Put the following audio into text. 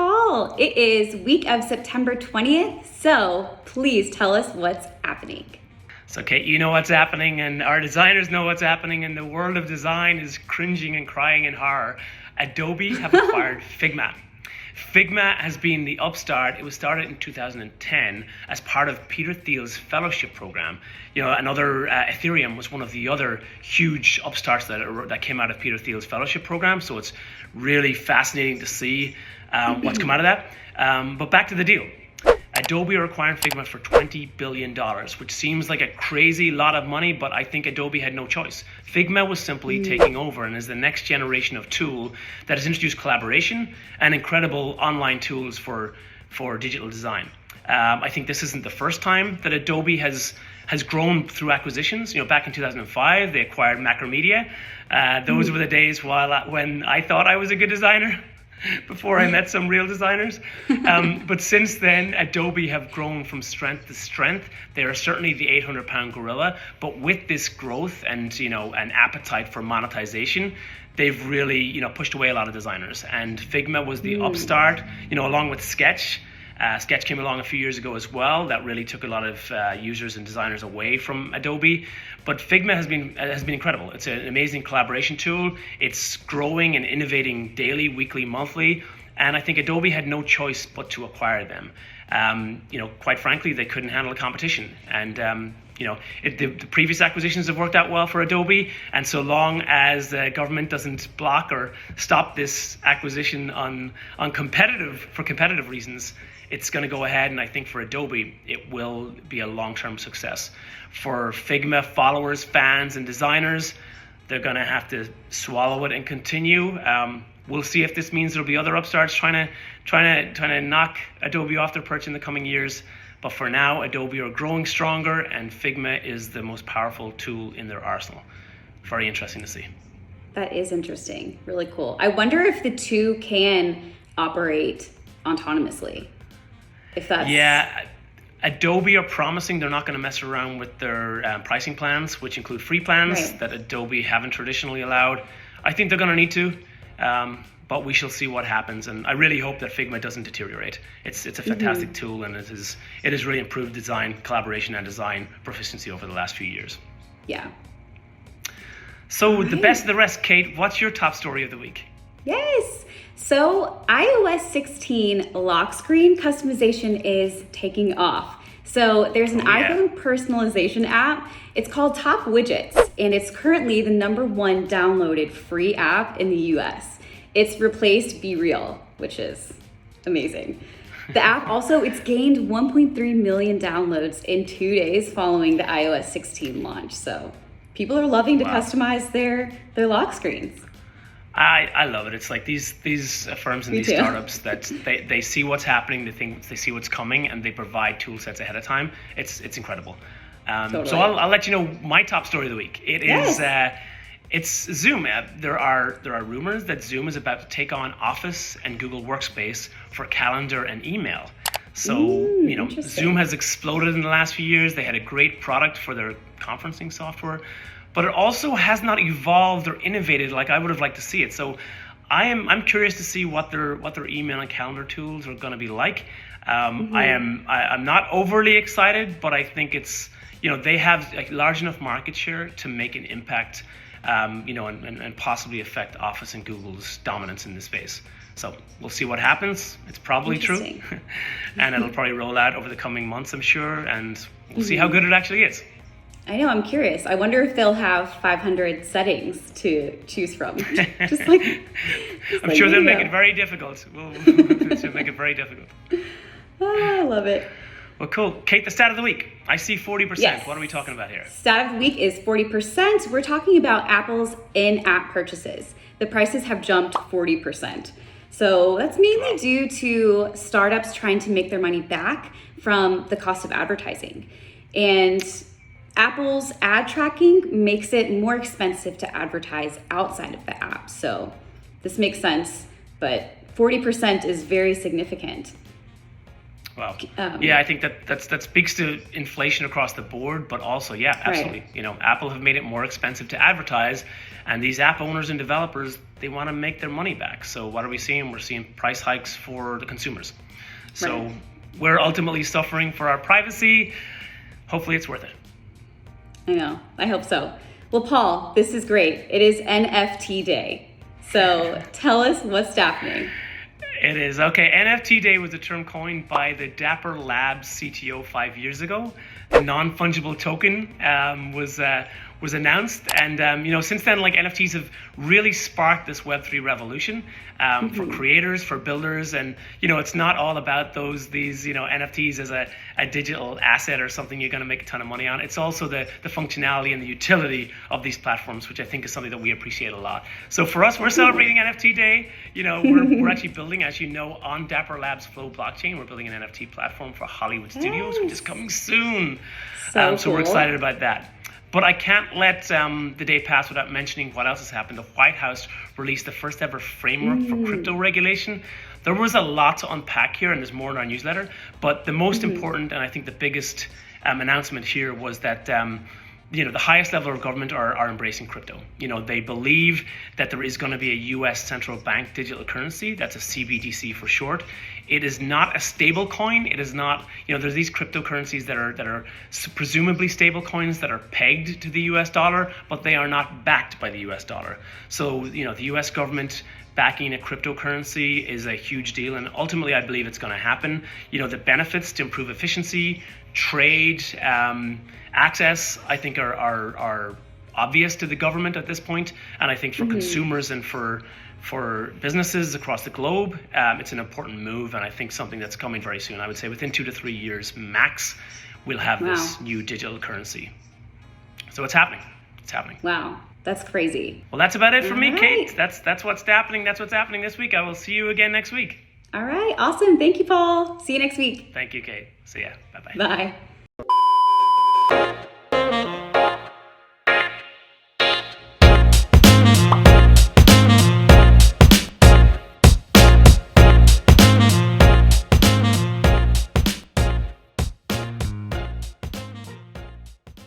Paul. It is week of September 20th, so please tell us what's happening. So Kate, you know what's happening, and our designers know what's happening, and the world of design is cringing and crying in horror. Adobe have acquired Figma. Figma has been the upstart. It was started in 2010 as part of Peter Thiel's fellowship program. You know, Ethereum was one of the other huge upstarts that came out of Peter Thiel's fellowship program. So it's really fascinating to see what's come out of that. But back to the deal. Adobe are acquiring Figma for $20 billion, which seems like a crazy lot of money, but I think Adobe had no choice. Figma was simply taking over and is the next generation of tool that has introduced collaboration and incredible online tools for digital design. I think this isn't the first time that Adobe has grown through acquisitions. You know, back in 2005, they acquired Macromedia. Those were the days when I thought I was a good designer. Before I met some real designers. But since then, Adobe have grown from strength to strength. They are certainly the 800-pound gorilla, but with this growth and, you know, an appetite for monetization, they've really, you know, pushed away a lot of designers. And Figma was the upstart, you know, along with Sketch. Sketch came along a few years ago as well. That really took a lot of users and designers away from Adobe. But Figma has been incredible. It's an amazing collaboration tool. It's growing and innovating daily, weekly, monthly. And I think Adobe had no choice but to acquire them. You know, quite frankly, they couldn't handle the competition. And you know, the previous acquisitions have worked out well for Adobe, and so long as the government doesn't block or stop this acquisition for competitive reasons, it's going to go ahead. And I think for Adobe, it will be a long-term success. For Figma followers, fans, and designers, they're going to have to swallow it and continue. We'll see if this means there'll be other upstarts trying to knock Adobe off their perch in the coming years. But for now, Adobe are growing stronger, and Figma is the most powerful tool in their arsenal. Very interesting to see. That is interesting. Really cool. I wonder if the two can operate autonomously. Yeah, Adobe are promising they're not going to mess around with their pricing plans, which include free plans that Adobe haven't traditionally allowed. I think they're going to need to. But we shall see what happens, and I really hope that Figma doesn't deteriorate. It's a fantastic tool, and it has really improved design collaboration and design proficiency over the last few years. Yeah. So the best of the rest, Kate, what's your top story of the week? Yes. So iOS 16 lock screen customization is taking off. So there's an iPhone personalization app. It's called Top Widgets, and it's currently the #1 downloaded free app in the US. It's replaced Be Real, which is amazing. The app also, it's gained 1.3 million downloads in 2 days following the iOS 16 launch. So people are loving to customize their lock screens. I love it. It's like these firms and these startups that they see what's happening, they see what's coming, and they provide tool sets ahead of time. It's incredible. Totally. So I'll let you know my top story of the week. It is it's Zoom. There are rumors that Zoom is about to take on Office and Google Workspace for calendar and email. So you know, Zoom has exploded in the last few years. They had a great product for their conferencing software, but it also has not evolved or innovated like I would have liked to see it. So I'm curious to see what their email and calendar tools are going to be like. I'm not overly excited, but I think it's, you know, they have a large enough market share to make an impact, you know, and possibly affect Office and Google's dominance in this space. So we'll see what happens. It's probably true, and it'll probably roll out over the coming months, I'm sure, and we'll see how good it actually is. I know, I'm curious. I wonder if they'll have 500 settings to choose from. I'm sure they'll make it very difficult. We'll make it very difficult. I love it. Well, cool. Kate, the stat of the week. I see 40%. Yes. What are we talking about here? Stat of the week is 40%. We're talking about Apple's in-app purchases. The prices have jumped 40%. So that's mainly due to startups trying to make their money back from the cost of advertising. And Apple's ad tracking makes it more expensive to advertise outside of the app. So this makes sense, but 40% is very significant. Wow. Yeah, I think that speaks to inflation across the board, but also, yeah, absolutely. Right. You know, Apple have made it more expensive to advertise, and these app owners and developers, they want to make their money back. So what are we seeing? We're seeing price hikes for the consumers. So Right. we're ultimately suffering for our privacy. Hopefully it's worth it. I know. I hope so. Well, Paul, this is great. It is NFT Day. So tell us what's happening. It is. Okay, NFT Day was a term coined by the Dapper Labs CTO 5 years ago. The non-fungible token was announced, and you know, since then, like, NFTs have really sparked this Web3 revolution for creators, for builders, and you know, it's not all about these NFTs as a digital asset or something you're going to make a ton of money on. It's also the functionality and the utility of these platforms, which I think is something that we appreciate a lot. So for us, we're celebrating NFT Day. You know, we're actually building, as you know, on Dapper Labs Flow blockchain. We're building an NFT platform for Hollywood Studios, which is coming soon. So cool. we're excited about that. But I can't let the day pass without mentioning what else has happened. The White House released the first ever framework for crypto regulation. There was a lot to unpack here, and there's more in our newsletter. But the most important, and I think the biggest announcement here, was that you know, the highest level of government are embracing crypto. You know, they believe that there is going to be a U.S. central bank digital currency. That's a CBDC for short. It is not a stable coin. It is not, you know, there's these cryptocurrencies that are presumably stable coins that are pegged to the US dollar, but they are not backed by the US dollar. So, you know, the US government backing a cryptocurrency is a huge deal, and ultimately I believe it's going to happen. You know, the benefits to improve efficiency, trade, access, I think are obvious to the government at this point, and I think for consumers and for businesses across the globe, it's an important move, and I think something that's coming very soon. I would say within 2 to 3 years max, we'll have this new digital currency. So it's happening. It's happening. Wow, that's crazy. Well, that's about it for me, All Kate. right. That's what's happening. That's what's happening this week. I will see you again next week. All right, awesome. Thank you, Paul. See you next week. Thank you, Kate. See ya. Bye-bye. Bye.